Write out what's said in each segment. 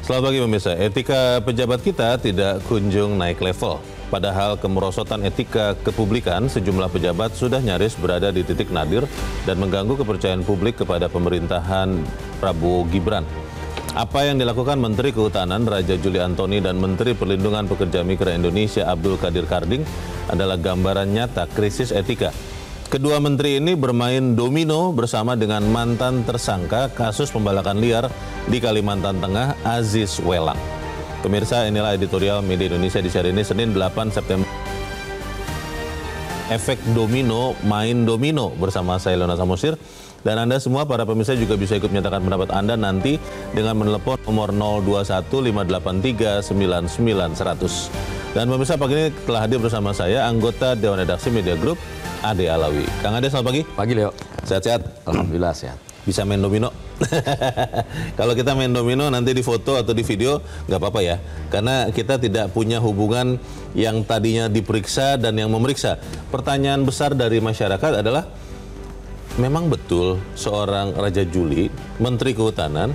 Selamat pagi pemirsa, etika pejabat kita tidak kunjung naik level. Padahal kemerosotan etika kepublikan sejumlah pejabat sudah nyaris berada di titik nadir dan mengganggu kepercayaan publik kepada pemerintahan Prabowo Gibran. Apa yang dilakukan Menteri Kehutanan Raja Juli Antoni dan Menteri Perlindungan Pekerja Migran Indonesia Abdul Qadir Karding adalah gambaran nyata krisis etika. Kedua menteri ini bermain domino bersama dengan mantan tersangka kasus pembalakan liar di Kalimantan Tengah, Aziz Welang. Pemirsa, inilah editorial Media Indonesia di hari ini, Senin 8 September. Efek domino, main domino bersama saya Leona Samosir. Dan Anda semua, para pemirsa juga bisa ikut menyatakan pendapat Anda nanti dengan menelepon nomor 021 583 99 100. Dan pemirsa, pagi ini telah hadir bersama saya anggota Dewan Redaksi Media Group, Ade Alawi. Kang Ade, selamat pagi. Pagi, Leo. Sehat-sehat? Alhamdulillah sehat. Bisa main domino? Kalau kita main domino nanti di foto atau di video nggak apa-apa ya, karena kita tidak punya hubungan yang tadinya diperiksa dan yang memeriksa. Pertanyaan besar dari masyarakat adalah, memang betul seorang Raja Juli, Menteri Kehutanan,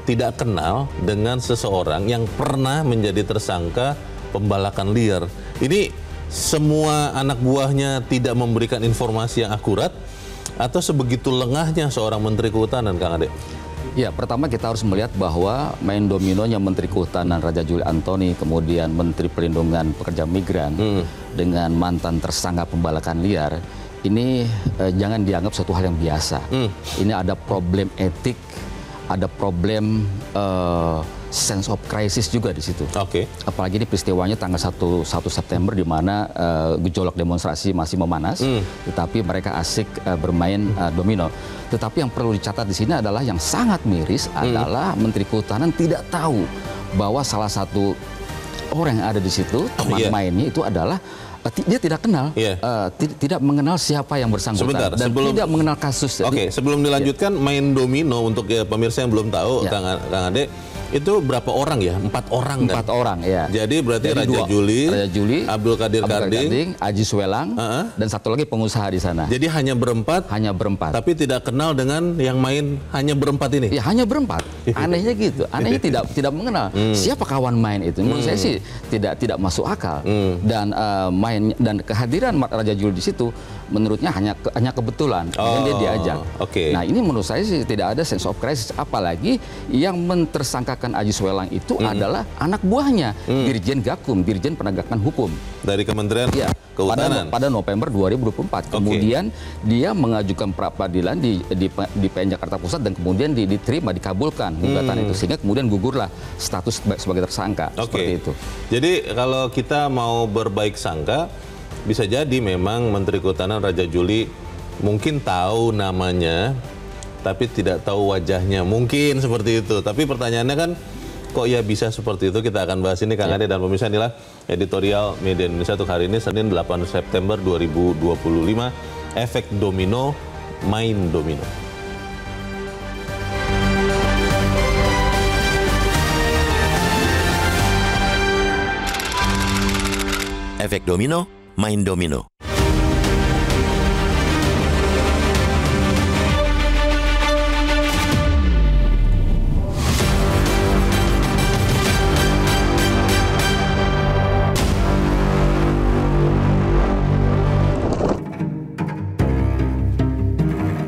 tidak kenal dengan seseorang yang pernah menjadi tersangka pembalakan liar? Ini semua anak buahnya tidak memberikan informasi yang akurat, atau sebegitu lengahnya seorang Menteri Kehutanan, Kang Ade? Ya, pertama kita harus melihat bahwa main dominonya Menteri Kehutanan Raja Juli Antoni, kemudian Menteri Perlindungan Pekerja Migran dengan mantan tersangka pembalakan liar, ini jangan dianggap suatu hal yang biasa. Ini ada problem etik, ada problem sense of crisis juga di situ. Oke. Apalagi ini peristiwanya tanggal 1 September di mana gejolak demonstrasi masih memanas, tetapi mereka asik bermain domino. Tetapi yang perlu dicatat di sini adalah yang sangat miris adalah Menteri Kehutanan tidak tahu bahwa salah satu orang yang ada di situ, teman mainnya itu adalah dia tidak kenal, tidak mengenal siapa yang bersangkutan. Sebentar, dan tidak mengenal kasus. Oke, sebelum dilanjutkan, main domino untuk pemirsa yang belum tahu, Kang Ade, itu berapa orang ya? 4 orang kan? 4 orang, ya. Jadi berarti Raja Juli, Abdul Qadir Karding, Aziz Welang, dan satu lagi pengusaha di sana. Jadi hanya berempat? Hanya berempat. Tapi tidak kenal dengan yang main hanya berempat ini? Ya, hanya berempat. Anehnya gitu. Anehnya tidak mengenal siapa kawan main itu. Menurut saya sih tidak masuk akal. Dan dan kehadiran Raja Juli di situ menurutnya hanya kebetulan. Dia diajak. Nah, ini menurut saya sih tidak ada sense of crisis. Apalagi yang mentersangkakan Aziz Welang itu adalah anak buahnya, Dirjen Gakum, Dirjen Penegakan Hukum dari Kementerian Kehutanan pada November 2024. Kemudian dia mengajukan pra peradilan di PN Jakarta Pusat dan kemudian diterima, dikabulkan gugatan itu, sehingga kemudian gugurlah status sebagai tersangka. Seperti itu. Jadi kalau kita mau berbaik sangka, bisa jadi memang Menteri Kehutanan Raja Juli mungkin tahu namanya, tapi tidak tahu wajahnya. Mungkin seperti itu. Tapi pertanyaannya kan, kok ya bisa seperti itu? Kita akan bahas ini, Kang Ade dan pemirsa. Inilah editorial Media Indonesia untuk hari ini, Senin 8 September 2025. Efek domino, main domino. Efek domino, main domino.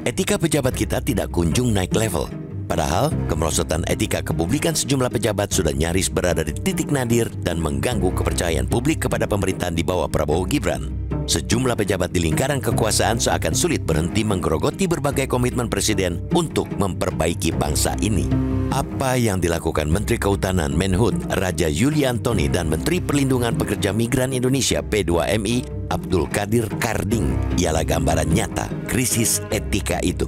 Etika pejabat kita tidak kunjung naik level. Padahal, kemerosotan etika kepublikan sejumlah pejabat sudah nyaris berada di titik nadir dan mengganggu kepercayaan publik kepada pemerintahan di bawah Prabowo Gibran. Sejumlah pejabat di lingkaran kekuasaan seakan sulit berhenti menggerogoti berbagai komitmen Presiden untuk memperbaiki bangsa ini. Apa yang dilakukan Menteri Kehutanan Menhut Raja Juli Antoni dan Menteri Perlindungan Pekerja Migran Indonesia P2MI Abdul Qadir Karding ialah gambaran nyata krisis etika itu.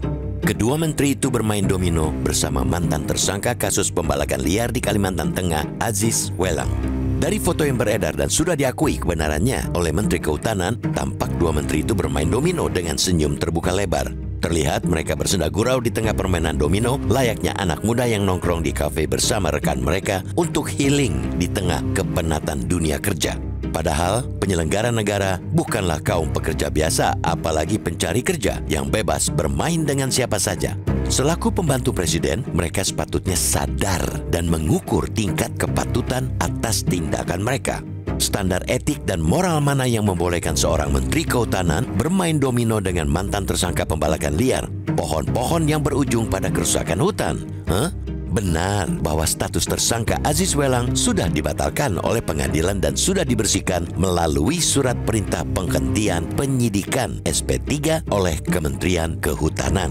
Kedua menteri itu bermain domino bersama mantan tersangka kasus pembalakan liar di Kalimantan Tengah, Aziz Welang. Dari foto yang beredar dan sudah diakui kebenarannya oleh Menteri Kehutanan, tampak dua menteri itu bermain domino dengan senyum terbuka lebar. Terlihat mereka bersenda gurau di tengah permainan domino layaknya anak muda yang nongkrong di kafe bersama rekan mereka untuk healing di tengah kepenatan dunia kerja. Padahal penyelenggara negara bukanlah kaum pekerja biasa, apalagi pencari kerja yang bebas bermain dengan siapa saja. Selaku pembantu presiden, mereka sepatutnya sadar dan mengukur tingkat kepatutan atas tindakan mereka. Standar etik dan moral mana yang membolehkan seorang menteri kehutanan bermain domino dengan mantan tersangka pembalakan liar, pohon-pohon yang berujung pada kerusakan hutan? Benar bahwa status tersangka Aziz Welang sudah dibatalkan oleh pengadilan dan sudah dibersihkan melalui surat perintah penghentian penyidikan SP3 oleh Kementerian Kehutanan.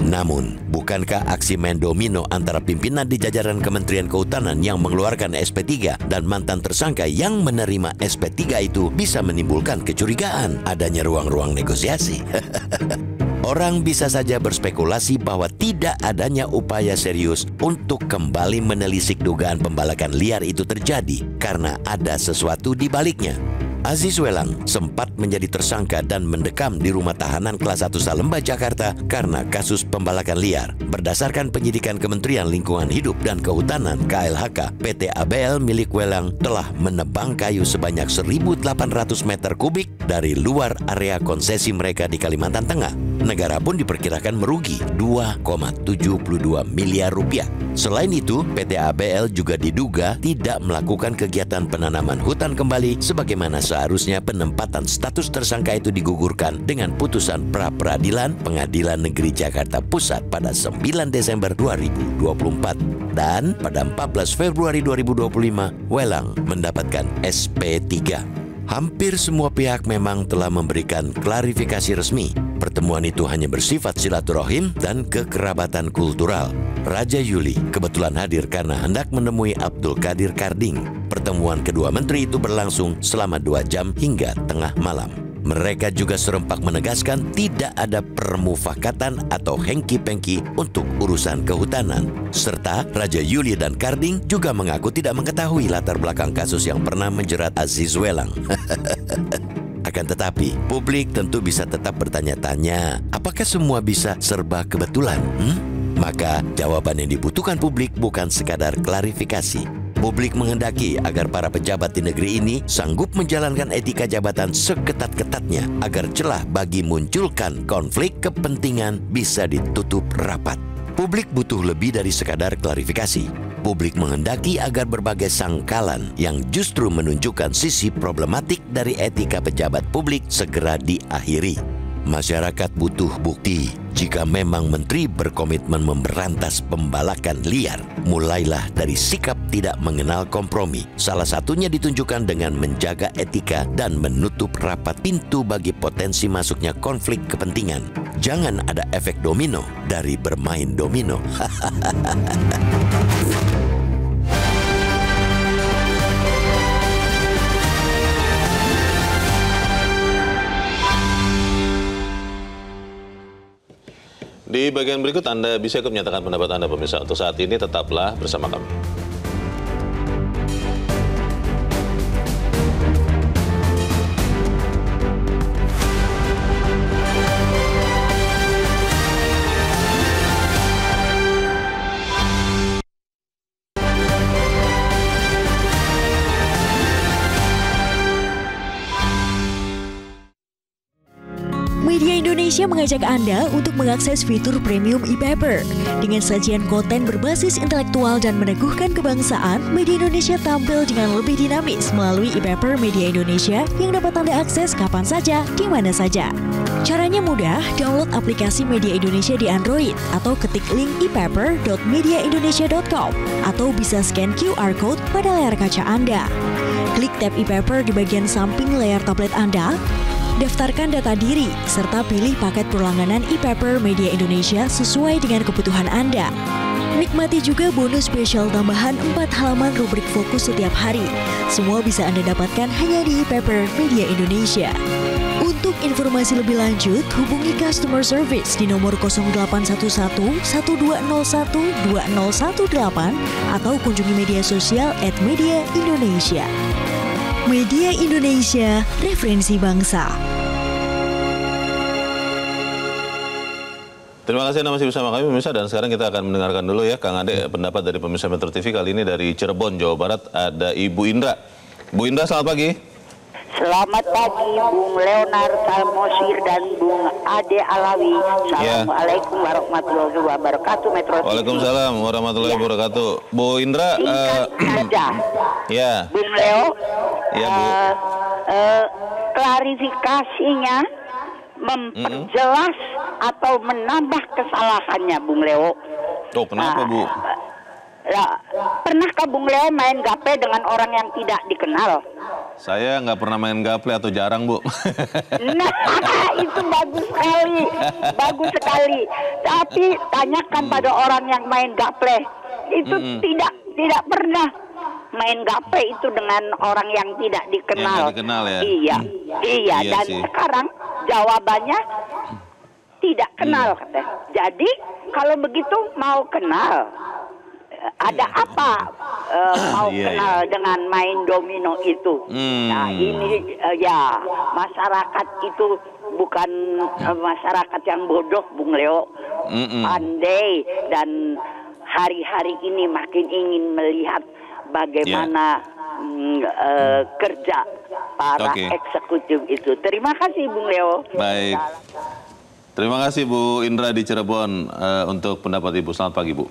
Namun, bukankah aksi main domino antara pimpinan di jajaran Kementerian Kehutanan yang mengeluarkan SP3 dan mantan tersangka yang menerima SP3 itu bisa menimbulkan kecurigaan adanya ruang-ruang negosiasi? Orang bisa saja berspekulasi bahwa tidak adanya upaya serius untuk kembali menelisik dugaan pembalakan liar itu terjadi karena ada sesuatu di baliknya. Aziz Welang sempat menjadi tersangka dan mendekam di rumah tahanan kelas 1 Salemba, Jakarta karena kasus pembalakan liar. Berdasarkan penyidikan Kementerian Lingkungan Hidup dan Kehutanan KLHK, PT ABL milik Welang telah menebang kayu sebanyak 1.800 meter kubik dari luar area konsesi mereka di Kalimantan Tengah. Negara pun diperkirakan merugi 2,72 miliar rupiah. Selain itu, PT ABL juga diduga tidak melakukan kegiatan penanaman hutan kembali sebagaimana seharusnya. Penempatan status tersangka itu digugurkan dengan putusan pra-peradilan Pengadilan Negeri Jakarta Pusat pada 9 Desember 2024. Dan pada 14 Februari 2025, Welang mendapatkan SP3. Hampir semua pihak memang telah memberikan klarifikasi resmi. Pertemuan itu hanya bersifat silaturahim dan kekerabatan kultural. Raja Yuli kebetulan hadir karena hendak menemui Abdul Qadir Karding. Pertemuan kedua menteri itu berlangsung selama 2 jam hingga tengah malam. Mereka juga serempak menegaskan tidak ada permufakatan atau hengki-pengki untuk urusan kehutanan. Serta Raja Yuli dan Karding juga mengaku tidak mengetahui latar belakang kasus yang pernah menjerat Aziz Welang. Akan tetapi, publik tentu bisa tetap bertanya-tanya, apakah semua bisa serba kebetulan? Maka jawaban yang dibutuhkan publik bukan sekadar klarifikasi. Publik menghendaki agar para pejabat di negeri ini sanggup menjalankan etika jabatan seketat-ketatnya agar celah bagi munculkan konflik kepentingan bisa ditutup rapat. Publik butuh lebih dari sekadar klarifikasi. Publik menghendaki agar berbagai sangkalan yang justru menunjukkan sisi problematik dari etika pejabat publik segera diakhiri. Masyarakat butuh bukti. Jika memang menteri berkomitmen memberantas pembalakan liar, mulailah dari sikap tidak mengenal kompromi. Salah satunya ditunjukkan dengan menjaga etika dan menutup rapat pintu bagi potensi masuknya konflik kepentingan. Jangan ada efek domino dari bermain domino. Di bagian berikut Anda bisa ikut menyatakan pendapat Anda pemirsa. Untuk saat ini tetaplah bersama kami. Media Indonesia mengajak Anda untuk mengakses fitur premium e-paper. Dengan sajian konten berbasis intelektual dan meneguhkan kebangsaan, Media Indonesia tampil dengan lebih dinamis melalui e-paper Media Indonesia yang dapat Anda akses kapan saja, di mana saja. Caranya mudah, download aplikasi Media Indonesia di Android atau ketik link e-paper.mediaindonesia.com atau bisa scan QR code pada layar kaca Anda. Klik tab e-paper di bagian samping layar tablet Anda. Daftarkan data diri, serta pilih paket perlangganan e-paper Media Indonesia sesuai dengan kebutuhan Anda. Nikmati juga bonus spesial tambahan 4 halaman rubrik fokus setiap hari. Semua bisa Anda dapatkan hanya di e-paper Media Indonesia. Untuk informasi lebih lanjut, hubungi customer service di nomor 0811 1201 2018 atau kunjungi media sosial @mediaindonesia. Media Indonesia, referensi bangsa. Terima kasih Anda masih bersama kami pemirsa, dan sekarang kita akan mendengarkan dulu ya Kang Ade pendapat dari pemirsa Metro TV kali ini dari Cirebon, Jawa Barat. Ada Ibu Indra. Bu Indra, selamat pagi. Selamat pagi Bung Leonard Salmosir dan Bung Ade Alawi. Assalamualaikum warahmatullahi wabarakatuh. Metro TV. Waalaikumsalam warahmatullahi wabarakatuh. Bu Indra, saja. Ya. Bung Leo. Ya, Bu. Klarifikasinya memperjelas atau menambah kesalahannya, Bung Leo. Oh, kenapa, Bu? Pernahkah Bung Leo main gaple dengan orang yang tidak dikenal? Saya nggak pernah main gaple atau jarang, Bu. Nah, itu bagus sekali, bagus sekali. Tapi tanyakan pada orang yang main gaple, itu tidak pernah main gaple itu dengan orang yang tidak dikenal. Yang dikenal ya. Iya. Dan sih. sekarang jawabannya tidak kenal, katanya. Jadi kalau begitu mau kenal. Ada apa mau kenal dengan main domino itu? Nah ini ya masyarakat itu bukan masyarakat yang bodoh, Bung Leo, pandai, dan hari-hari ini makin ingin melihat bagaimana kerja para eksekutif itu. Terima kasih, Bung Leo. Baik. Terima kasih Bu Indra di Cirebon untuk pendapat Ibu. Selamat pagi, Bu.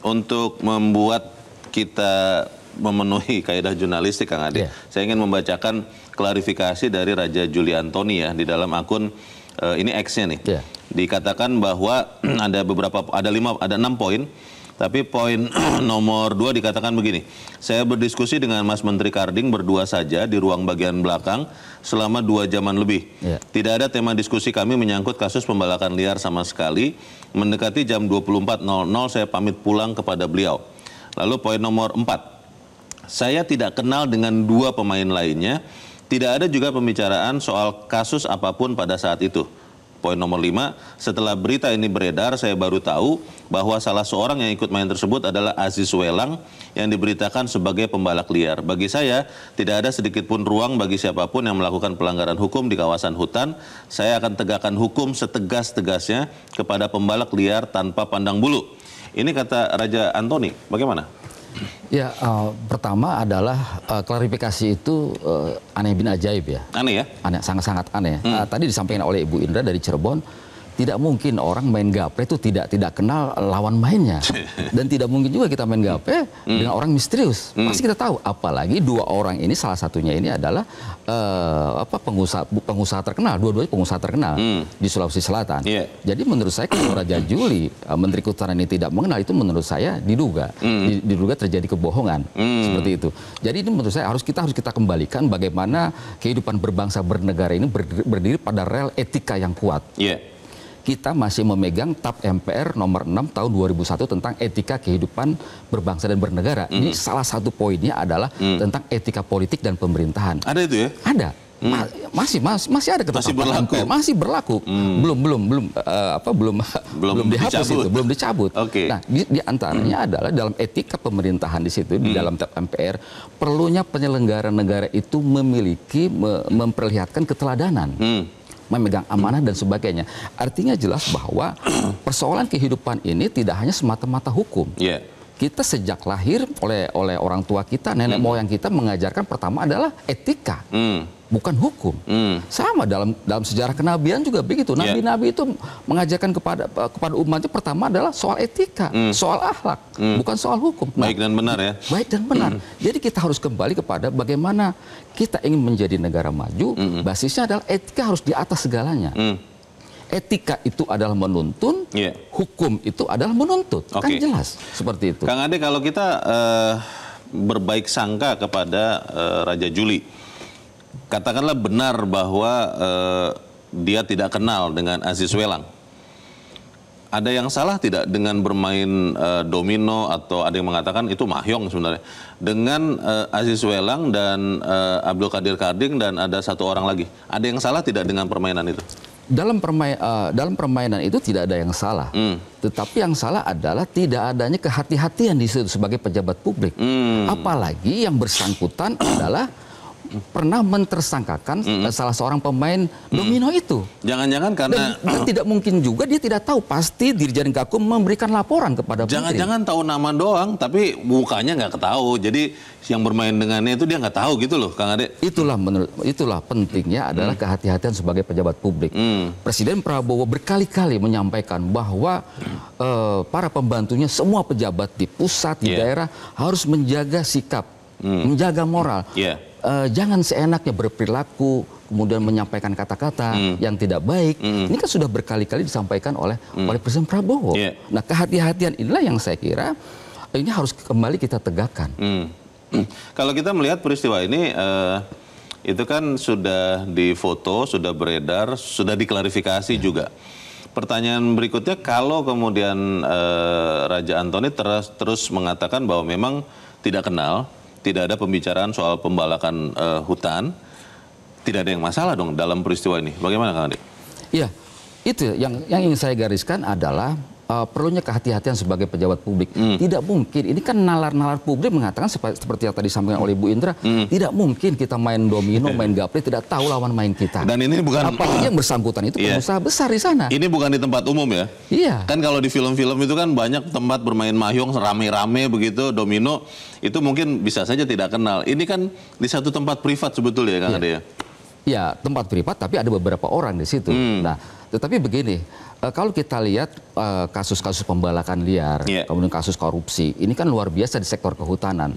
Untuk membuat kita memenuhi kaidah jurnalistik, Kang Ade, saya ingin membacakan klarifikasi dari Raja Juli Antoni ya di dalam akun ini X-nya nih. Dikatakan bahwa ada 6 poin. Tapi poin nomor 2 dikatakan begini, saya berdiskusi dengan Mas Menteri Karding berdua saja di ruang bagian belakang selama 2 jaman lebih. Tidak ada tema diskusi kami menyangkut kasus pembalakan liar sama sekali. Mendekati jam 24.00 saya pamit pulang kepada beliau. Lalu poin nomor 4, saya tidak kenal dengan 2 pemain lainnya. Tidak ada juga pembicaraan soal kasus apapun pada saat itu. Poin nomor 5, setelah berita ini beredar, saya baru tahu bahwa salah seorang yang ikut main tersebut adalah Aziz Welang yang diberitakan sebagai pembalak liar. Bagi saya, tidak ada sedikit pun ruang bagi siapapun yang melakukan pelanggaran hukum di kawasan hutan. Saya akan tegakkan hukum setegas-tegasnya kepada pembalak liar tanpa pandang bulu. Ini kata Raja Antoni, bagaimana? Ya, pertama adalah klarifikasi itu aneh bin ajaib ya. Aneh ya? Aneh, sangat-sangat aneh. Tadi disampaikan oleh Ibu Indra dari Cirebon, tidak mungkin orang main gaple itu tidak kenal lawan mainnya. Dan tidak mungkin juga kita main gaple dengan orang misterius. Pasti kita tahu, apalagi 2 orang ini, salah satunya ini adalah pengusaha terkenal, dua-duanya pengusaha terkenal di Sulawesi Selatan. Jadi menurut saya kalau Raja Juli, Menteri Kehutanan ini tidak mengenal, itu menurut saya diduga terjadi kebohongan seperti itu. Jadi ini menurut saya harus kita kembalikan bagaimana kehidupan berbangsa bernegara ini berdiri pada rel etika yang kuat. Kita masih memegang TAP MPR nomor 6 tahun 2001 tentang etika kehidupan berbangsa dan bernegara. Ini salah satu poinnya adalah tentang etika politik dan pemerintahan. Ada itu ya? Ada. Masih ada ketetapan MPR, masih berlaku. Belum dihapus itu, belum dicabut. Nah, di antaranya adalah dalam etika pemerintahan di situ, di dalam TAP MPR, perlunya penyelenggara negara itu memperlihatkan keteladanan. Memegang amanah dan sebagainya. Artinya jelas bahwa persoalan kehidupan ini tidak hanya semata-mata hukum. Kita sejak lahir oleh orang tua kita, nenek moyang kita mengajarkan pertama adalah etika, bukan hukum. Sama dalam sejarah kenabian juga begitu. Nabi-nabi itu mengajarkan kepada umatnya pertama adalah soal etika, soal akhlak, bukan soal hukum. Baik dan benar ya. Baik dan benar. Jadi kita harus kembali kepada bagaimana kita ingin menjadi negara maju, basisnya adalah etika harus di atas segalanya. Etika itu adalah menuntun, hukum itu adalah menuntut. Kan jelas seperti itu. Kang Ade, kalau kita berbaik sangka kepada Raja Juli, katakanlah benar bahwa dia tidak kenal dengan Aziz Welang. Ada yang salah tidak dengan bermain domino, atau ada yang mengatakan itu mahyong sebenarnya, dengan Aziz Welang dan Abdul Qadir Karding dan ada 1 orang lagi? Ada yang salah tidak dengan permainan itu? Dalam permainan itu tidak ada yang salah, tetapi yang salah adalah tidak adanya kehati-hatian di situ sebagai pejabat publik. Apalagi yang bersangkutan adalah pernah mentersangkakan salah seorang pemain domino itu. Jangan-jangan karena dan tidak mungkin juga dia tidak tahu, pasti Dirjen Gakum memberikan laporan kepada menteri. Jangan-jangan tahu nama doang, tapi mukanya nggak ketahui. Jadi yang bermain dengannya itu dia nggak tahu gitu loh, Kang Ade. Itulah pentingnya adalah kehati-hatian sebagai pejabat publik. Presiden Prabowo berkali-kali menyampaikan bahwa para pembantunya, semua pejabat di pusat, di daerah harus menjaga sikap, menjaga moral. Jangan seenaknya berperilaku, kemudian menyampaikan kata-kata yang tidak baik. Ini kan sudah berkali-kali disampaikan oleh Presiden Prabowo. Nah, kehati-hatian inilah yang saya kira ini harus kembali kita tegakkan. Kalau kita melihat peristiwa ini, itu kan sudah difoto, sudah beredar, sudah diklarifikasi juga. Pertanyaan berikutnya, kalau kemudian Raja Anthony terus mengatakan bahwa memang tidak kenal, tidak ada pembicaraan soal pembalakan hutan, tidak ada yang masalah dong dalam peristiwa ini. Bagaimana, Kang Ade? Iya, itu yang ingin saya gariskan adalah perlunya kehati-hatian sebagai pejabat publik. Tidak mungkin, ini kan nalar-nalar publik mengatakan seperti yang tadi disampaikan oleh Bu Indra, tidak mungkin kita main domino, main gaple, tidak tahu lawan main kita. Dan ini bukan... Apalagi yang bersangkutan itu pengusaha besar di sana. Ini bukan di tempat umum ya? Iya. Kan kalau di film-film itu kan banyak tempat bermain mahjong, rame-rame begitu, domino, itu mungkin bisa saja tidak kenal. Ini kan di satu tempat privat sebetulnya ya, Kang Ade ya? Ya, tempat privat, tapi ada beberapa orang di situ. Nah, tetapi begini, kalau kita lihat kasus-kasus pembalakan liar, kemudian kasus korupsi, ini kan luar biasa di sektor kehutanan.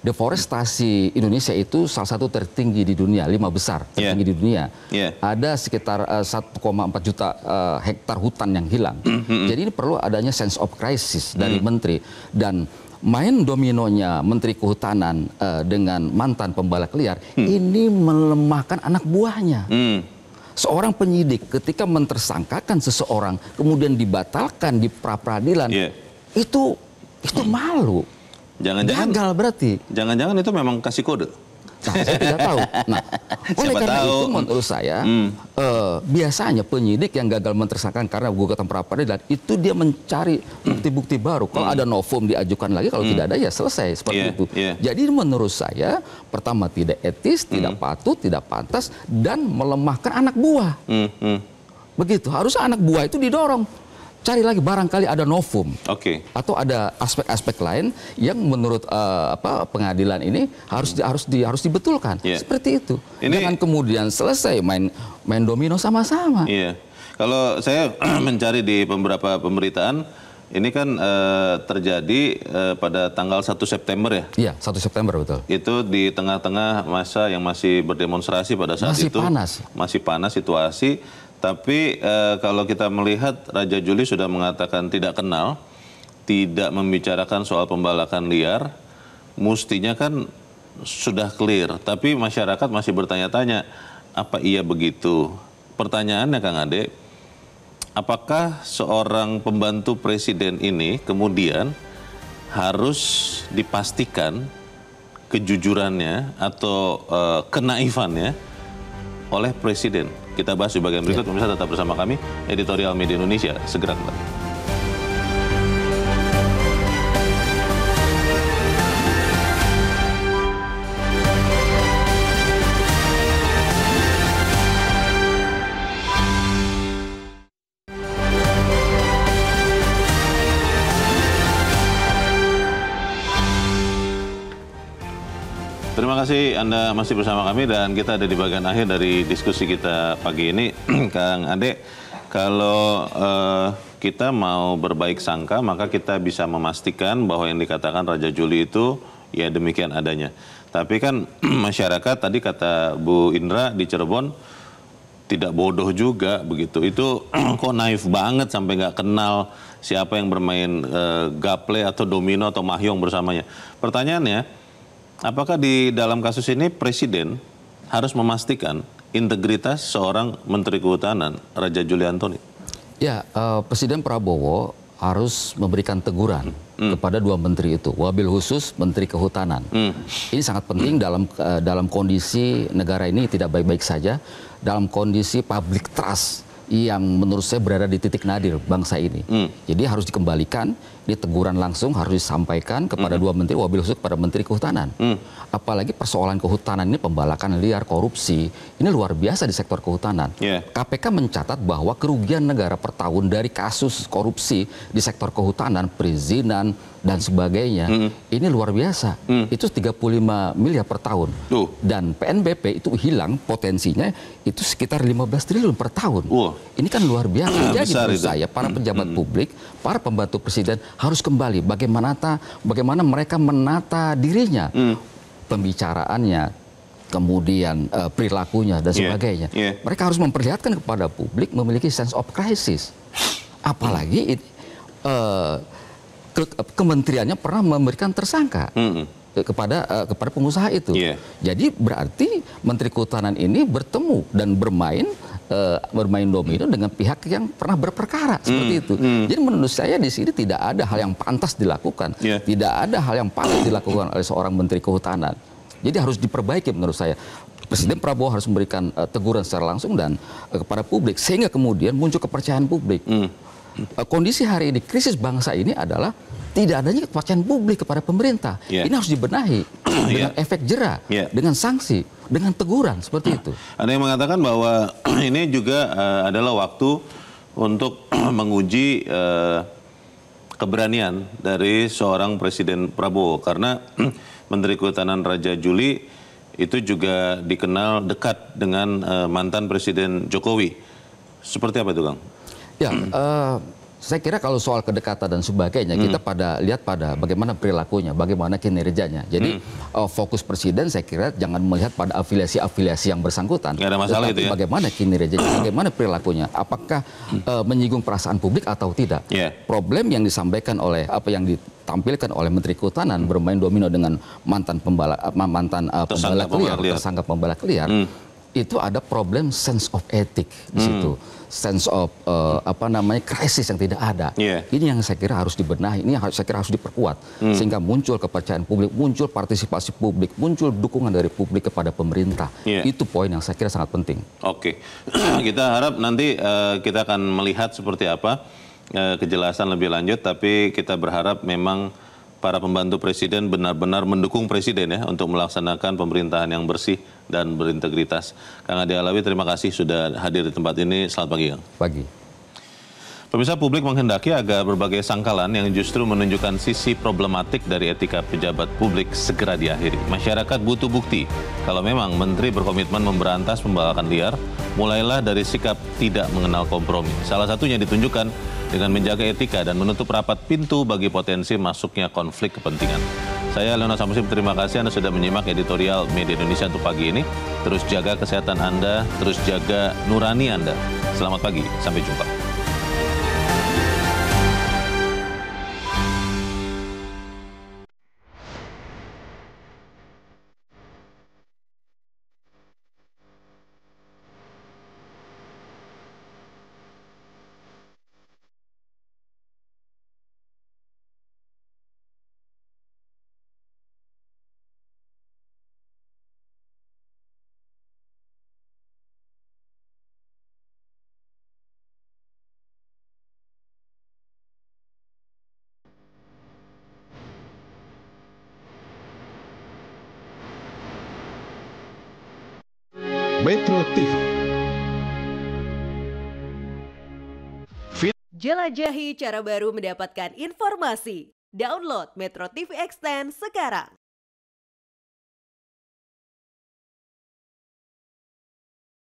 Deforestasi Indonesia itu salah satu tertinggi di dunia, 5 besar tertinggi di dunia. Ada sekitar 1,4 juta hektar hutan yang hilang. Jadi ini perlu adanya sense of crisis dari menteri. Dan main dominonya Menteri Kehutanan dengan mantan pembalak liar, ini melemahkan anak buahnya. Seorang penyidik ketika mentersangkakan seseorang kemudian dibatalkan di pra-peradilan, itu malu. Jangan-jangan gagal berarti. Jangan-jangan itu memang kasih kode. Nah, saya tidak tahu. Nah, oleh karena itu menurut saya biasanya penyidik yang gagal mentersangkakan karena gugatan pra-peradilan itu dia mencari bukti-bukti baru. Kalau ada novum diajukan lagi, kalau tidak ada ya selesai seperti itu. Jadi menurut saya pertama tidak etis, tidak patut, tidak pantas, dan melemahkan anak buah. Begitu. Harusnya anak buah itu didorong. Cari lagi barangkali ada novum, atau ada aspek-aspek lain yang menurut pengadilan ini harus dibetulkan. Seperti itu. Jangan kemudian selesai main domino sama-sama. Iya. Kalau saya mencari di beberapa pemberitaan, ini kan terjadi pada tanggal 1 September ya? Iya, 1 September betul. Itu di tengah-tengah masa yang masih berdemonstrasi pada saat itu. Masih panas situasi. Tapi kalau kita melihat Raja Juli sudah mengatakan tidak kenal, tidak membicarakan soal pembalakan liar, mestinya kan sudah clear. Tapi masyarakat masih bertanya-tanya, apa iya begitu? Pertanyaannya Kang Ade, apakah seorang pembantu presiden ini kemudian harus dipastikan kejujurannya atau kenaifannya oleh presiden? Kita bahas di bagian berikut, pemirsa tetap bersama kami, Editorial Media Indonesia, segera kembali. Terima kasih Anda masih bersama kami dan kita ada di bagian akhir dari diskusi kita pagi ini. Kang Ade, kalau kita mau berbaik sangka maka kita bisa memastikan bahwa yang dikatakan Raja Juli itu ya demikian adanya. Tapi kan masyarakat tadi kata Bu Indra di Cirebon tidak bodoh juga begitu. Itu kok naif banget sampai nggak kenal siapa yang bermain gaple atau domino atau mahjong bersamanya. Pertanyaannya, apakah di dalam kasus ini Presiden harus memastikan integritas seorang Menteri Kehutanan, Raja Juli Anthony? Ya, Presiden Prabowo harus memberikan teguran kepada dua menteri itu, wabil khusus Menteri Kehutanan. Ini sangat penting dalam kondisi negara ini tidak baik-baik saja, dalam kondisi public trust yang menurut saya berada di titik nadir bangsa ini. Jadi harus dikembalikan, ini teguran langsung harus disampaikan kepada dua menteri, wabil khusus kepada Menteri Kehutanan. Apalagi persoalan kehutanan ini, pembalakan liar, korupsi, ini luar biasa di sektor kehutanan. KPK mencatat bahwa kerugian negara per tahun dari kasus korupsi di sektor kehutanan, perizinan, dan sebagainya, ini luar biasa. Itu 35 miliar per tahun. Dan PNBP itu hilang potensinya itu sekitar 15 triliun per tahun. Ini kan luar biasa. Jadi menurut saya para pejabat publik, para pembantu presiden harus kembali bagaimana mereka menata dirinya, pembicaraannya, kemudian perilakunya dan sebagainya. Mereka harus memperlihatkan kepada publik memiliki sense of crisis. Apalagi kementeriannya pernah memberikan tersangka kepada pengusaha itu. Jadi berarti Menteri Kehutanan ini bertemu dan bermain domino dengan pihak yang pernah berperkara seperti itu. Jadi menurut saya di sini tidak ada hal yang pantas dilakukan, tidak ada hal yang pantas dilakukan oleh seorang Menteri Kehutanan. Jadi harus diperbaiki menurut saya. Presiden Prabowo harus memberikan teguran secara langsung dan kepada publik sehingga kemudian muncul kepercayaan publik. Kondisi hari ini, krisis bangsa ini adalah tidak adanya kepercayaan publik kepada pemerintah. Ini harus dibenahi dengan efek jera, dengan sanksi, dengan teguran seperti itu. Ada yang mengatakan bahwa ini juga adalah waktu untuk menguji keberanian dari seorang Presiden Prabowo karena Menteri Kehutanan Raja Juli itu juga dikenal dekat dengan mantan Presiden Jokowi. Seperti apa itu, Kang? Ya, saya kira kalau soal kedekatan dan sebagainya, kita lihat pada bagaimana perilakunya, bagaimana kinerjanya. Jadi fokus presiden saya kira jangan melihat pada afiliasi-afiliasi yang bersangkutan. Nggak ada masalah itu ya? Bagaimana kinerjanya, bagaimana perilakunya, apakah menyinggung perasaan publik atau tidak. Problem yang disampaikan oleh, yang ditampilkan oleh Menteri Kehutanan bermain domino dengan mantan pembalap liar, tersangka pembalap liar, itu ada problem sense of ethic di situ. Sense of krisis yang tidak ada. Ini yang saya kira harus dibenahi, ini saya kira harus diperkuat sehingga muncul kepercayaan publik, muncul partisipasi publik, muncul dukungan dari publik kepada pemerintah. Itu poin yang saya kira sangat penting. Oke, kita harap nanti kita akan melihat seperti apa kejelasan lebih lanjut, tapi kita berharap memang para pembantu presiden benar-benar mendukung presiden ya untuk melaksanakan pemerintahan yang bersih dan berintegritas. Kang Ade Alawi, terima kasih sudah hadir di tempat ini. Selamat pagi, Kang. Pagi. Pemirsa, publik menghendaki agar berbagai sangkalan yang justru menunjukkan sisi problematik dari etika pejabat publik segera diakhiri. Masyarakat butuh bukti kalau memang menteri berkomitmen memberantas pembalakan liar, mulailah dari sikap tidak mengenal kompromi. Salah satunya ditunjukkan dengan menjaga etika dan menutup rapat pintu bagi potensi masuknya konflik kepentingan. Saya Leonard Samusim, terima kasih Anda sudah menyimak editorial Media Indonesia untuk pagi ini. Terus jaga kesehatan Anda, terus jaga nurani Anda. Selamat pagi, sampai jumpa. Metro TV. Jelajahi cara baru mendapatkan informasi. Download Metro TV Extend sekarang.